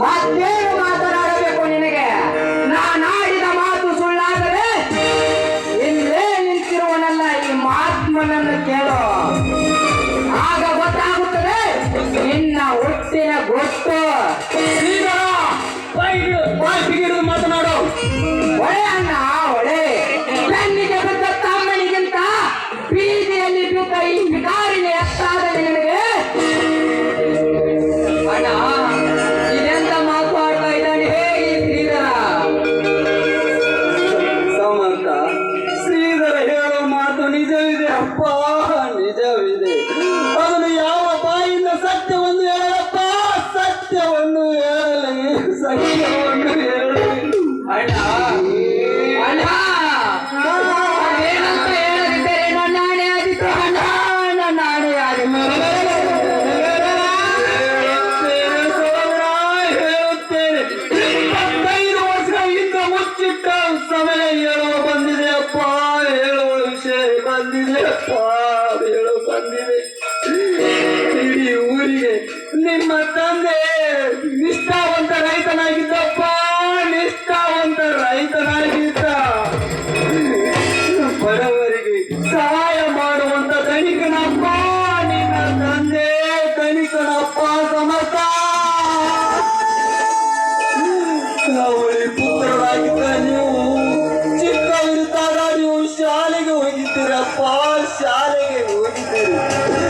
ಮತ್ತೇನು ಮಾತನಾಡಬೇಕು ನಿನಗೆ? ನಾನಾಡಿದ ಮಾತು ಸುಳ್ಳಾದರೆ ಇಲ್ಲೇ ನಿಂತಿರುವನಲ್ಲ ಈ ಮಹಾತ್ಮನನ್ನು ಕೇಳು, ಆಗ ಗೊತ್ತಾಗುತ್ತದೆ ನಿನ್ನ ಹುಟ್ಟಿನ ಗೊತ್ತು. ಮಾತನಾಡು. ಒಳ್ಳೆ ಅಣ್ಣ ಒಳ್ಳೆ. ಬೆನ್ನಿಗೆ ಬಿದ್ದ ತಮ್ಮನಿಗಿಂತ ಬೀದಿಯಲ್ಲಿ ಬಿದ್ದ ಈ ಬಿಕಾರಿನ ಎತ್ತಾದ ನಿನಗೆ ಅಣ್ಣ ಇದೆಂತ ಮಾತಾಡ್ತಾ ಇದ್ದಾನೆ ಈ ಶ್ರೀಧರ? ಸಮರ್ಥ, ಶ್ರೀಧರ ಹೇಳೋ ಮಾತು ನಿಜವಿದೆ ಅಪ್ಪ, ನಿಜವಿದೆ. ಅವನು ಯಾವ ಬಾಯಿಂದ ಸತ್ಯವನ್ನು ಹೇಳಪ್ಪ, ಸತ್ಯವನ್ನು ಹೇಳಲಿ, ಸತ್ಯವನ್ನು ಹೇಳಲಿ. ಅಣ್ಣ ಅಣ್ಣ ಅದೇನಂತ ಹೇಳದಿದ್ದರೆ ನನ್ನ ಆಣೆ ಆದಿತ್ತು ಅಣ್ಣ, ನನ್ನ ಆಣೆ ಆದಿತ್ತು. ಹೇಳುತ್ತೇನೆ 25 ವರ್ಷಗಳಿಂದ ಮುಚ್ಚಿಟ್ಟ ಸಮಯ ಹೇಳುವ ಬಂದಿದೆ ಅಪ್ಪ, ಹೇಳುವ ವಿಷಯ ಬಂದಿದೆ ಅಪ್ಪ, ಹೇಳು ಬಂದಿದೆ. ಇಡೀ ಊರಿಗೆ ನಿಮ್ಮ ತಂದೆ ನಿಷ್ಠಾವಂತ ರೈತನಾಗಿದ್ದಪ್ಪ, ನಿಷ್ಠಾವಂತ ರೈತನಾಗಿದ್ದ. ಬಡವರಿಗೆ ಸಹಾಯ ಮಾಡುವಂತ ಧನಿಕನಪ್ಪ ನಿನ್ನ ತಂದೆ, ಧನಿಕನಪ್ಪ ಸಮರ್ಥ. ಅವಳಿ ಪುತ್ರರಾಗಿದ್ದ ನೀವು ಚಿಕ್ಕವರಿದ್ದಾಗ ನೀವು ಶಾಲೆಗೆ ಹೋಗಿದ್ದೀರಪ್ಪ, ಶಾಲೆಗೆ ಹೋಗಿದ್ದೀರಿ.